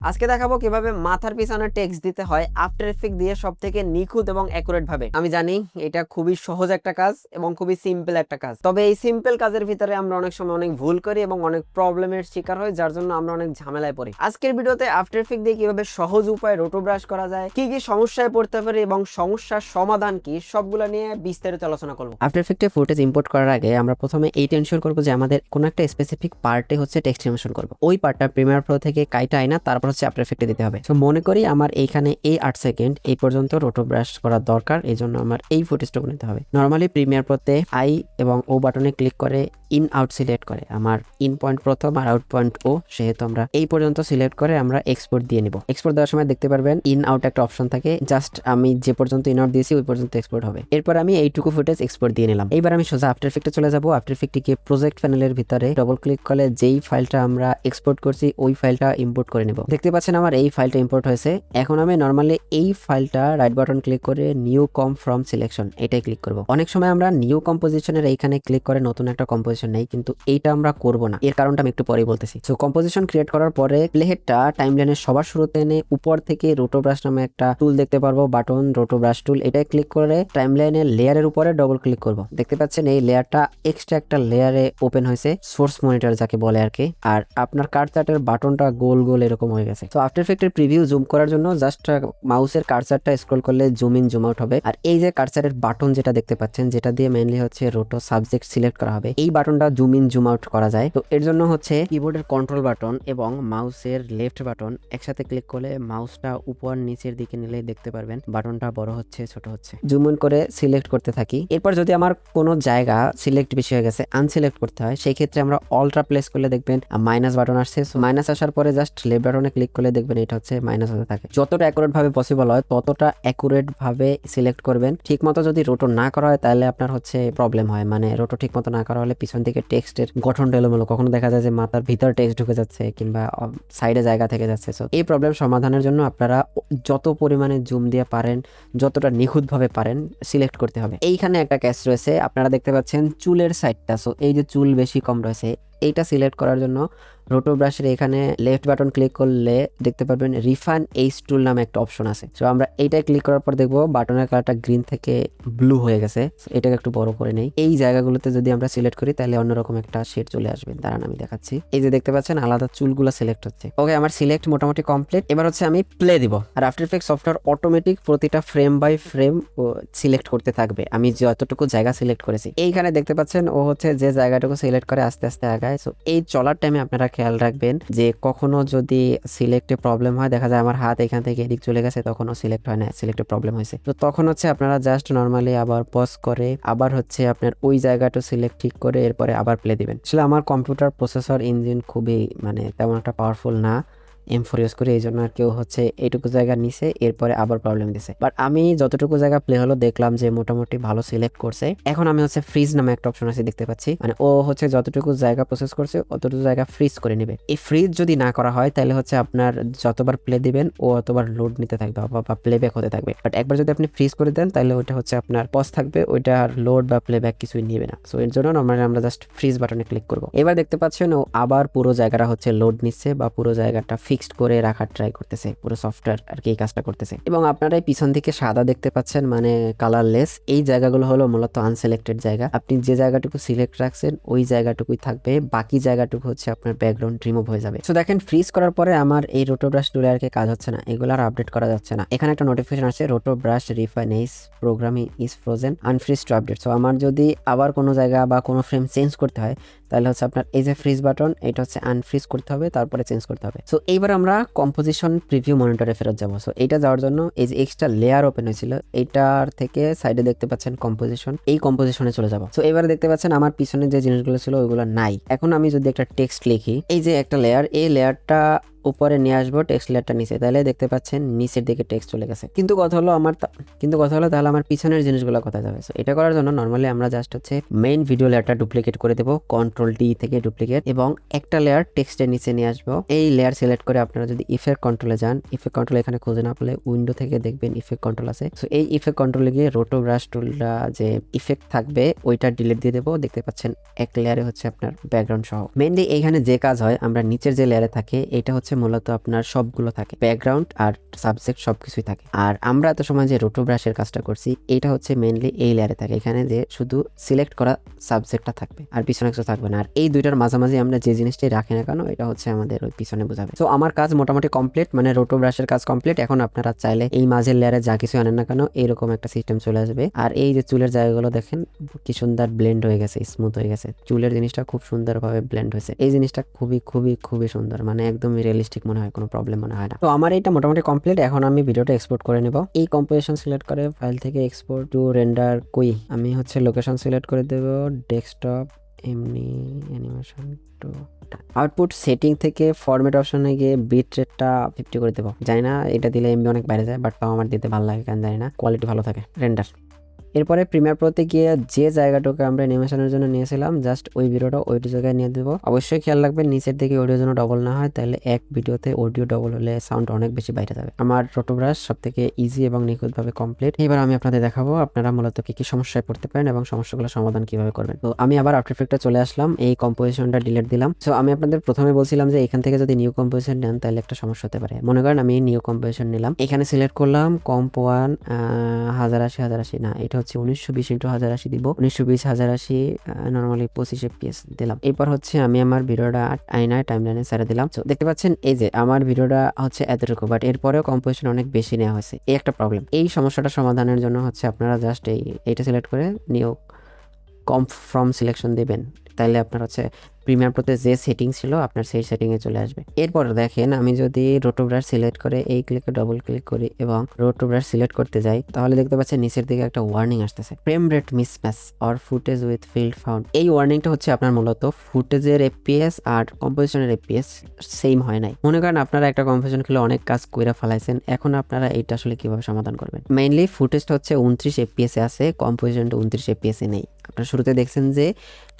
আজকে দেখাবো কিভাবে মাথার পিছনে টেক্সট দিতে হয় আফটার ইফেক্ট দিয়ে সবথেকে নিখুঁত এবং অ্যাকুরেট ভাবে। আমি জানি এটা খুবই সহজ একটা কাজ এবং খুবই সিম্পল একটা কাজ, তবে এই সিম্পল কাজের ভিতরে আমরা অনেক সময় অনেক ভুল করি এবং অনেক প্রবলেমের শিকার হই, যার জন্য আমরা অনেক ঝামেলায় পড়ি। আজকের ভিডিওতে আফটার ইফেক্ট দিয়ে কিভাবে সহজ উপায়ে রোটো ব্রাশ করা যায়, কি কি সমস্যায় পড়তে পারে এবং সমস্যার সমাধান কি, সবগুলো নিয়ে বিস্তারিত আলোচনা করবো। আফটার ইফেক্টে ফুটেজ ইম্পোর্ট করার আগে আমরা প্রথমে এই টেনশন করবো যে আমাদের কোনো একটা স্পেসিফিক পার্টে হচ্ছে টেক্সট এনিমেশন করবো, ওই পার্টটা প্রিমিয়ার প্রো থেকে কাইটা আইনা তারপর হচ্ছে আফটার ইফেক্টে দিতে হবে। তো মনে করি আমার এইখানে এই 8 সেকেন্ড এই পর্যন্ত রোটো ব্রাশ করার দরকার, এই জন্য আমার এই ফুটেজটুকু নিতে হবে। নর্মালি প্রিমিয়ার প্রোতে আই এবং ও বাটনে ক্লিক করে ইন আউট সিলেক্ট করে, আমার ইন পয়েন্ট প্রথম আর আউট পয়েন্ট ও, সেহেতু আমরা এই পর্যন্ত সিলেক্ট করে আমরা এক্সপোর্ট দিয়ে নিব। এক্সপোর্ট দেওয়ার সময় দেখতে পারবেন ইন আউট একটা অপশন থাকে, জাস্ট আমি যে পর্যন্ত ইন আউট দিয়েছি ওই পর্যন্ত এক্সপোর্ট হবে। এরপর আমি এইটুকু ফুটেজ এক্সপোর্ট দিয়ে নিলাম। এইবার আমি সোজা আফটার ইফেক্টে চলে যাব। আফটার ইফেক্টে গিয়ে প্রজেক্ট প্যানেলের ভিতরে ডবল ক্লিক করলে যেই ফাইলটা আমরা এক্সপোর্ট করছি ওই ফাইলটা ইম্পোর্ট করে নেব। দেখতে পাচ্ছেন আমার এই ফাইলটা ইম্পোর্ট হয়েছে। এখন আমি নর্মালি এই ফাইলটা রাইট বাটন ক্লিক করে নিউ কম ফ্রম সিলেকশন এটাই ক্লিক করব। অনেক সময় আমরা নিউ কম্পোজিশনের এইখানে ক্লিক করে নতুন একটা কম্পোজিশন নেই, কিন্তু এইটা আমরা করব না, এর কারণটা আমি একটু পরেই বলতেছি। সো কম্পোজিশন ক্রিয়েট করার পরে প্লেহেডটা টাইমলাইনের সবার শুরুতে এনে উপর থেকে রোটো ব্রাশ নামে একটা টুল দেখতে পারবো, বাটন রোটো ব্রাশ টুল, এটাই ক্লিক করে টাইমলাইনের লেয়ারের উপরে ডবল ক্লিক করব। দেখতে পাচ্ছেন এই লেয়ারটা এক্সট্রা একটা লেয়ারে ওপেন হয়েছে, সোর্স মনিটর যাকে বলে আর কি। আর আপনার কার্সারের বাটনটা গোল গোল এরকম হয়ে গেছে। তো আফটার ইফেক্টের প্রিভিউ জুম করার জন্য জাস্ট মাউসের কার্সারটা স্ক্রল করলে জুম ইন জুম আউট হবে। আর এই যে কার্সারের বাটন যেটা দেখতে পাচ্ছেন, যেটা দিয়ে মেইনলি হচ্ছে রোটো সাবজেক্ট সিলেক্ট করা হবে, এই বাটনটা জুম ইন জুম আউট করা যায়। তো এর জন্য হচ্ছে কিবোর্ডের কন্ট্রোল বাটন এবং মাউসের লেফট বাটন একসাথে ক্লিক করলে মাউসটা উপর নিচের দিকে নিলে দেখতে পারবেন বাটনটা বড় হচ্ছে ছোট হচ্ছে। জুম ইন করে সিলেক্ট করতে থাকি। এরপর যদি আমার কোনো জায়গা সিলেক্ট বেশি হয়ে গেছে, আনসিলেক্ট করতে হয়, সেই ক্ষেত্রে আমরা অল্ট্রা প্লেস করলে দেখবেন মাইনাস বাটন আসছে। মাইনাস আসার পরে জাস্ট লেফট বাটনে ক্লিক করলে দেখবেন এটা হচ্ছে মাইনাস হতে থাকে। যতটা অ্যাকুরেট ভাবে পসিবল হয় ততটা অ্যাকুরেট ভাবে সিলেক্ট করবেন। ঠিক মতো যদি রোটো না করা হয় তাহলে আপনার হচ্ছে প্রবলেম হয়, মানে রোটো ঠিক মতো না করা হলে পিছন থেকে টেক্সটের গঠনটা এলোমেলো, কখনো দেখা যায় যে মাথার ভিতর টেক্সট ঢুকে যাচ্ছে কিংবা সাইডে জায়গা থেকে যাচ্ছে। সো এই প্রবলেম সমাধানের জন্য আপনারা যত পরিমাণে জুম দিয়ে পারেন, যতটা নিখুঁতভাবে পারেন সিলেক্ট করতে হবে। এইখানে একটা ক্যাচ রয়েছে, আপনারা দেখতে পাচ্ছেন চুলের সাইডটা। সো এই যে চুল বেশি কম রয়েছে, এইটা সিলেক্ট করার জন্য রোটো ব্রাশের এখানে লেফট বাটন ক্লিক করলে দেখতে পারবেন রিফাইন এইচ টুল নামে একটা অপশন আছে। তো আমরা এইটাই ক্লিক করার পর দেখবো বাটনের কালারটা গ্রিন থেকে ব্লু হয়ে গেছে। এটাকে একটু বড় করে নেই। এই জায়গাগুলোতে যদি আমরা সিলেক্ট করি তাহলে অন্যরকম একটা শেড চলে আসবে। দাঁড়ান আমি দেখাচ্ছি। এই যে দেখতে পাচ্ছেন আলাদা চুলগুলো সিলেক্ট হচ্ছে। ওকে, আমার সিলেক্ট মোটামুটি কমপ্লিট। এবার হচ্ছে আমি প্লে দিব। আর আফটার ইফেক্ট সফটওয়্যার অটোমেটিক প্রতিটা ফ্রেম বাই ফ্রেম সিলেক্ট করতে থাকবে আমি যতটুকু জায়গা সিলেক্ট করেছি। এইখানে দেখতে পাচ্ছেন ও হচ্ছে যে জায়গাটুকু সিলেক্ট করে আস্তে আস্তে আগায়। সো এই চলার টাইমে আপনারা খেয়াল রাখবেন যে কখনো যদি সিলেক্টে প্রবলেম হয়, দেখা যায় আমার হাত এখান থেকে এদিক চলে গেছে, তখনও সিলেক্ট হয় না, সিলেক্টে প্রবলেম হয়েছে। তো তখন হচ্ছে আপনারা জাস্ট নর্মালি আবার পজ করে আবার হচ্ছে আপনার ওই জায়গাটা সিলেক্ট ঠিক করে এরপরে আবার প্লে দিবেন। আসলে আমার কম্পিউটার প্রসেসর ইঞ্জিন খুবই মানে তেমন একটা পাওয়ারফুল না, M4 ইউজ করি, এই জন্য আর কেউ হচ্ছে এইটুকু জায়গা নিছে এরপরে আবার প্রবলেম দিছে। বাট আমি যতটুকু জায়গা প্লে হলো দেখলাম যে মোটামুটি ভালো সিলেক্ট করছে। এখন আমি হচ্ছে ফ্রিজ নামে একটা অপশন আছে দেখতে পাচ্ছি, মানে ও হচ্ছে যতটুকু জায়গা প্রসেস করছে অতটুকু জায়গা ফ্রিজ করে নেবে। এই ফ্রিজ যদি না করা হয় তাহলে হচ্ছে আপনার যতবার প্লে দিবেন ও অতবার লোড নিতে থাকবে বা প্লেব্যাক হতে থাকবে। বাট একবার যদি আপনি ফ্রিজ করে দেন তাহলে ওইটা হচ্ছে আপনার পজ থাকবে, ওইটা আর লোড বা প্লেব্যাক কিছুই নেবে না। সো এর জন্য নর্মালি আমরা জাস্ট ফ্রিজ বাটনে ক্লিক করব। এবার দেখতে পাচ্ছেন ও আবার পুরো জায়গাটা হচ্ছে লোড নিচ্ছে বা পুরো জায়গাটা ফিক্সড করে রাখার ট্রাই করতেছে, পুরো সফটওয়্যার আর কি এই কাজটা করতেছে। এবং আপনারা এই পিছন দিকে সাদা দেখতে পাচ্ছেন, মানে কালারলেস। এই জায়গাগুলো হলো মূলত আনসিলেক্টেড জায়গা। আপনি যে জায়গাটুকু সিলেক্ট রাখছেন ওই জায়গাটুকুই থাকবে, বাকি জায়গাটুকু হচ্ছে আপনার ব্যাকগ্রাউন্ড রিমুভ হয়ে যাবে। সো দেখেন ফ্রিজ করার পরে আমার এই রোটো ব্রাশ টুলে আর কি কাজ হচ্ছে না, এগুলো আর আপডেট করা যাচ্ছে না। এখানে একটা নোটিফিকেশন আছে, roto brush refine edge programming is frozen unfreeze to update. So আমার যদি আবার কোনো জায়গা বা কোনো ফ্রেম চেঞ্জ করতে হয় তাহলে হচ্ছে আপনার এই যে ফ্রিজ বাটন এটা হচ্ছে আনফ্রিজ করতে হবে, তারপরে চেঞ্জ করতে হবে। সো এইবার আমরা কম্পোজিশন প্রিভিউ মনিটরে ফেরত যাবো। সো এটা যাওয়ার জন্য এই যে এক্সট্রা লেয়ার ওপেন হয়েছিল এইটার থেকে সাইডে দেখতে পাচ্ছেন কম্পোজিশন, এই কম্পোজিশনে চলে যাবো। সো এবারে দেখতে পাচ্ছেন আমার পিছনে যে জিনিসগুলো ছিল ওইগুলো নাই। এখন আমি যদি একটা টেক্সট লিখি, এই যে একটা লেয়ার, এই লেয়ারটা উপরে নিয়ে আসবো, টেক্সট লেয়ারটা নিচে, তাহলে দেখতে পাচ্ছেন নিচের দিকে টেক্সট চলে গেছে। কিন্তু কথা হলো তাহলে আমার পিছনের জিনিসগুলো কোথায় যাবে? সো এটা করার জন্য নর্মালি আমরা জাস্ট হচ্ছে মেইন ভিডিও লেয়ারটা ডুপ্লিকেট করে দেবো, কন্ট্রোল ডি থেকে ডুপ্লিকেট, এবং একটা লেয়ার টেক্সটের নিচে নিয়ে আসবো। এই লেয়ার সিলেক্ট করে আপনারা যদি ইফেক্ট কন্ট্রোলে যান, ইফেক্ট কন্ট্রোল এখানে খুঁজে না পেলে উইন্ডো থেকে দেখবেন ইফেক্ট কন্ট্রোল আছে। সো এই ইফেক্ট কন্ট্রোলে গিয়ে রোটো ব্রাশ টুলটা যে ইফেক্ট থাকবে ওইটা ডিলিট দিয়ে দেবো। দেখতে পাচ্ছেন এক লেয়ারে হচ্ছে আপনার ব্যাকগ্রাউন্ড সহ। মেইনলি এইখানে যে কাজ হয়, আমরা নিচের যে লেয়ারে থাকে এটা হচ্ছে হচ্ছে মূলত আপনার সবগুলো থাকে, ব্যাকগ্রাউন্ড আর সাবজেক্ট সবকিছুই থাকে। আর আমরা এত সময় যে রোটো ব্রাশের কাজটা করছি এটা হচ্ছে মেইনলি এই লেয়ারে থাকে, এখানে যে শুধু সিলেক্ট করা সাবজেক্টটা থাকবে আর পিছনে কিছু থাকবে না। আর এই দুইটার মাঝামাঝি আমরা যে জিনিসটাই রাখি না কেন এটা হচ্ছে আমাদের ওই পিছনে বোঝাবে। তো আমার কাজ মোটামুটি কমপ্লিট, মানে রোটো ব্রাশের কাজ কমপ্লিট। এখন আপনারা চাইলে এই মাঝের লেয়ারে যা কিছু আনেন না কেন এরকম একটা সিস্টেম চলে আসবে। আর এই যে চুলের জায়গাগুলো দেখেন কি সুন্দর ব্লেন্ড হয়ে গেছে, স্মুথ হয়ে গেছে, চুলের জিনিসটা খুব সুন্দরভাবে ব্লেন্ড হয়েছে। এই জিনিসটা খুবই খুবই খুবই সুন্দর, মানে একদমই রিয়েলিস্টিক মনে হয়, কোনো প্রবলেম মনে হয় না। তো আমার এটা মোটামুটি কমপ্লিট। এখন আমি ভিডিওটা এক্সপোর্ট করে নেব। এই কম্পোজিশন সিলেক্ট করে ফাইল থেকে এক্সপোর্ট টু রেন্ডার কই, আমি হচ্ছে লোকেশন সিলেক্ট করে দেব ডেস্কটপ, এমনি অ্যানিমেশন টু আউটপুট সেটিং থেকে ফরম্যাট অপশনে গিয়ে বিট রেটটা 50 করে দেবো। জানি না এটা দিলে এমবি অনেক বাইরে যায়, বাট তাও আমার দিতে ভালো লাগে, কারণ জানি না কোয়ালিটি ভালো থাকে। রেন্ডার, এরপরে প্রিমিয়ার প্রোতে গিয়ে যে জায়গাটুকু আমরা অ্যানিমেশনের জন্য নিয়েছিলাম জাস্ট ওই ভিডিওটা ওই জায়গায় নিয়ে দেবো। অবশ্যই খেয়াল রাখবেন নিচের দিকে অডিও যেন ডবল না হয়, তাহলে এক ভিডিওতে অডিও ডবল হলে সাউন্ড অনেক বেশি বাইরে যাবে। আমার রোটো ব্রাশ সব থেকে ইজি এবং নিখুঁতভাবে কমপ্লিট। এবার আমি আপনাদের দেখাবো আপনারা মূলত কি কি সমস্যায় পড়তে পারেন এবং সমস্যাগুলো সমাধান কিভাবে করবেন। তো আমি আবার আফটার ইফেক্টে চলে আসলাম, এই কম্পোজিশনটা ডিলিট দিলাম। সো আমি আপনাদের প্রথমে বলছিলাম যে এখান থেকে যদি নিউ কম্পোজিশন নেন তাহলে একটা সমস্যা হতে পারে। মনে করেন আমি নিউ কম্পোজিশন নিলাম, এখানে সিলেক্ট করলাম কম্প 1 1080 না, এটা হচ্ছে 1920 × 1080 দিব, 1920 1080 নর্মালি 25 fps দিলাম। এরপর হচ্ছে আমি আমার ভিডিওটা আয়নায় টাইমলাইনে ছেড়ে দিলাম। তো দেখতে পাচ্ছেন এই যে আমার ভিডিওটা হচ্ছে এতটুকু, বাট এরপরেও কম্পোজিশন অনেক বেশি নেওয়া হয়েছে, এই একটা প্রবলেম। এই সমস্যাটা সমাধানের জন্য হচ্ছে আপনারা জাস্ট এইটা সিলেক্ট করে নিউ কম্প ফ্রম সিলেকশন দিবেন, তাহলে আপনার হচ্ছে প্রিমিয়ার প্রোতে যে সেটিং ছিল আপনার সেই সেটিংয়ে চলে আসবে। এরপর দেখেন আমি যদি রোটো ব্রাশ সিলেক্ট করে এই ক্লিকে ডবল ক্লিক করি এবং রোটো ব্রাশ সিলেক্ট করতে যাই, তাহলে দেখতে পাচ্ছেন নিচের দিকে একটা ওয়ার্নিং আসতেছে, frame rate mismatch or footage with field found. এই ওয়ার্নিংটা হচ্ছে আপনার মূলত ফুটেজের এফপিএস আর কম্পোজিশনের এফপিএস সেম হয় নাই। মনে করেন আপনারা একটা কম্পোজিশন খেলে অনেক কাজ কইরা ফেলাইছেন, এখন আপনারা এটা আসলে কিভাবে সমাধান করবেন। মেইনলি ফুটেজটা হচ্ছে 29 fps এ আছে, কম্পোজিশনটা 29 fps এ নেই। আপনারা শুরুতে দেখছেন যে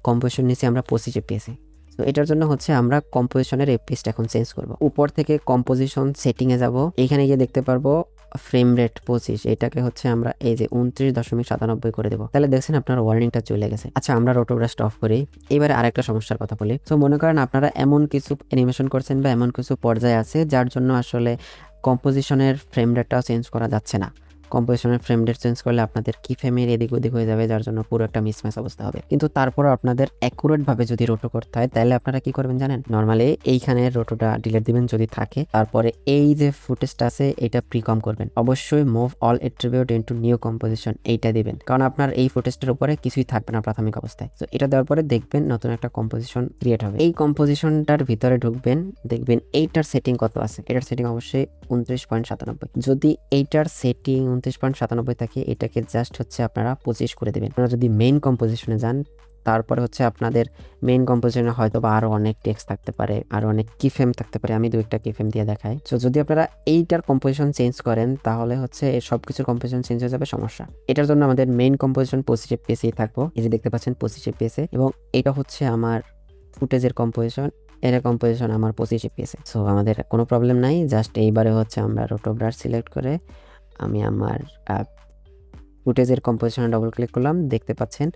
কম্পোজিশন নিচে আমরা 25 fps এ। তো এটার জন্য হচ্ছে আমরা কম্পোজিশনের এফপিএসটা এখন চেঞ্জ করব। উপর থেকে কম্পোজিশন সেটিংয়ে যাব, এখানে গিয়ে দেখতে পারবো ফ্রেম রেট 25, এটাকে হচ্ছে আমরা এই যে 29.97 করে দেবো, তাহলে দেখছেন আপনার ওয়ার্নিংটা চলে গেছে। আচ্ছা আমরা রোটো ব্রাশটা অফ করি। এবারে আরেকটা সমস্যার কথা বলি। তো মনে করেন আপনারা এমন কিছু অ্যানিমেশন করছেন বা এমন কিছু পর্যায়ে আছে যার জন্য আসলে কম্পোজিশনের ফ্রেম রেটটাও চেঞ্জ করা যাচ্ছে না। কম্পোজিশনের ফ্রেম রেট চেঞ্জ করলে আপনাদের কি ফ্রেমের এদিক ওদিক হয়ে যাবে, যার জন্য পুরো একটা মিসম্যাচ অবস্থা হবে। কিন্তু তারপরও আপনাদের অ্যাকুরেট ভাবে যদি রোটো করতে হয় তাহলে আপনারা কি করবেন জানেন, নর্মালি এইখানে রোটোটা ডিলিট দিবেন যদি থাকে, তারপরে এই যে ফুটেজটা আছে এটা প্রিকম করবেন। অবশ্যই move all attribute into new composition এইটা দিবেন, কারণ আপনার এই ফুটেজটার উপরে কিছুই থাকবে না প্রাথমিক অবস্থায়। তো এটা দেওয়ার পরে দেখবেন নতুন একটা কম্পোজিশন ক্রিয়েট হবে। এই কম্পোজিশনটার ভিতরে ঢুকবেন, দেখবেন এইটার সেটিং কত আছে। এটার সেটিং অবশ্যই 29.97। যদি এইটার সেটিং 29.97 থাকে, এটাকে জাস্ট হচ্ছে আপনারা 25 করে দেবেন। আপনারা যদি মেইন কম্পোজিশনে যান তারপরে হচ্ছে আপনাদের মেইন কম্পোজিশনে হয়তো বা আরো অনেক টেক্সট থাকতে পারে, আরো অনেক কি ফ্রেম থাকতে পারে, আমি 2-1টা কি ফ্রেম দিয়ে দেখাই। তো যদি আপনারা এইটার কম্পোজিশন চেঞ্জ করেন তাহলে হচ্ছে সবকিছুর কম্পোজিশন চেঞ্জ হয়ে যাবে, সমস্যা। এটার জন্য আমাদের মেইন কম্পোজিশন 25 fps থাকবো, এই যে দেখতে পাচ্ছেন 25 fps, এবং এটা হচ্ছে আমার ফুটেজের কম্পোজিশন, এর কম্পোজিশন আমার 25 fps। সো আমাদের কোনো প্রবলেম নাই, জাস্ট এইবারে হচ্ছে আমরা রোটো ব্রাশ সিলেক্ট করে আমি আমার ফুটেজের কম্পোজিশনে ডবল ক্লিক করলাম, দেখতে পাচ্ছেন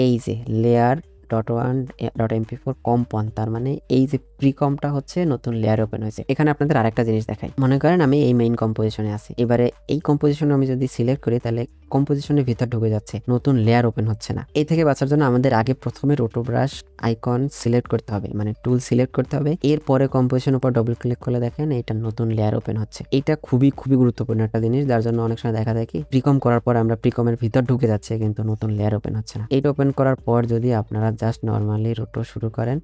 এই যে লেয়ার .1.mp4 কম্প 1, তার মানে এই যে প্রিকমটা হচ্ছে নতুন লেয়ার ওপেন হয়েছে। এখানে আপনাদের আরেকটা জিনিস দেখাই, মনে করেন আমি এই মেইন কম্পোজিশনে আছি, এবারে এই কম্পোজিশনে আমি যদি সিলেক্ট করি তাহলে কম্পোজিশনের ভিতর ঢুকে যাচ্ছে, নতুন লেয়ার ওপেন হচ্ছে না। এই থেকে বাঁচার জন্য আমাদের আগে প্রথমে রোটো ব্রাশ আইকন সিলেক্ট করতে হবে, মানে টুল সিলেক্ট করতে হবে, এরপরে কম্পোজিশন উপর ডবল ক্লিক করলে দেখেন এটা নতুন লেয়ার ওপেন হচ্ছে। এটা খুবই খুবই গুরুত্বপূর্ণ একটা জিনিস, যার জন্য অনেক সময় দেখা যায় কি প্রিকম করার পর আমরা প্রিকমের ভিতর ঢুকে যাচ্ছে কিন্তু নতুন লেয়ার ওপেন হচ্ছে না। এইটা ওপেন করার পর যদি আপনারা জাস্ট নর্মালি রোটো শুরু করেন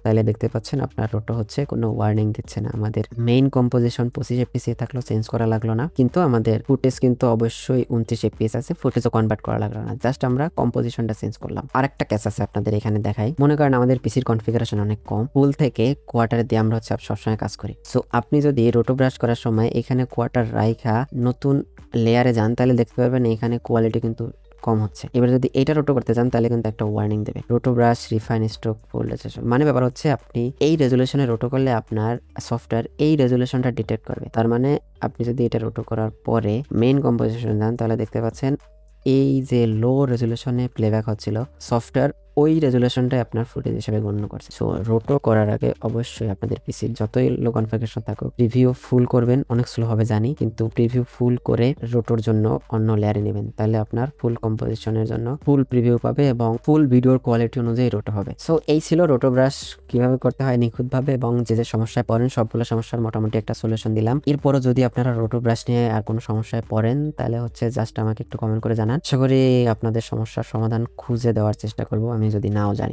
তাহলে দেখতে পাচ্ছেন আপনার রোটো হচ্ছে, কোনো ওয়ার্নিং দিচ্ছে না। আমাদের মেইন কম্পোজিশন 25 fps থাকলো, চেঞ্জ করা লাগলো না, কিন্তু আমাদের ফুটেজ কিন্তু অবশ্যই 29 fps আছে, ফুটেজও কনভার্ট করা লাগলো না, জাস্ট আমরা কম্পোজিশনটা চেঞ্জ করলাম। আরেকটা কেস আছে আপনাদের এখানে দেখাই, মনে করেন আমাদের পিসির কনফিগারেশন অনেক কম, ফুল থেকে কোয়ার্টার দিয়ে আমরা হচ্ছে সবসময় কাজ করি। সো আপনি যদি রোটো ব্রাশ করার সময় এখানে কোয়ার্টার রাইখা নতুন লেয়ারে যান তাহলে দেখতে পাবেন এখানে কোয়ালিটি কিন্তু কম হচ্ছে। এবার যদি এটা রোটো করতে চান তাহলে কিন্তু একটা ওয়ার্নিং দেবে, রোটো ব্রাশ রিফাইন স্ট্রোক ফুল রেজোলিউশন। মানে ব্যাপার হচ্ছে আপনি এই রেজোলিউশনে রোটো করলে আপনার সফটওয়্যার এই রেজোলিউশনটা ডিটেক্ট করবে। তার মানে আপনি যদি এটা রোটো করার পরে মেইন কম্পোজিশন যান তাহলে দেখতে পাচ্ছেন এই যে লো রেজোলিউশনে প্লেব্যাক হচ্ছিল, সফটওয়্যার ওই রেজুলেশনটাই আপনার ফুটেজ হিসেবে গণ্য করছে। সো রোটো করার আগে অবশ্যই আপনাদের পিসির যতই লো কনফিগারেশন থাকুক প্রিভিউ ফুল করবেন। অনেক স্লো হবে জানি, কিন্তু প্রিভিউ ফুল করে রোটোর জন্য অন্য লেয়ারে নেবেন, তাহলে আপনার ফুল কম্পোজিশনের জন্য ফুল প্রিভিউ পাবে এবং ফুল ভিডিওর কোয়ালিটি অনুযায়ী রোটো হবে। সো এই ছিল রোটো ব্রাশ কিভাবে করতে হয় নিখুঁতভাবে, এবং যে যে সমস্যায় পড়েন সবগুলো সমস্যার মোটামুটি একটা সলিউশন দিলাম। এরপরও যদি আপনারা রোটো ব্রাশ নিয়ে আর কোনো সমস্যায় পড়েন তাহলে হচ্ছে জাস্ট আমাকে একটু কমেন্ট করে জানান। আশা করি আপনাদের সমস্যার সমাধান খুঁজে দেওয়ার চেষ্টা করব আমি যদি নাও জানি।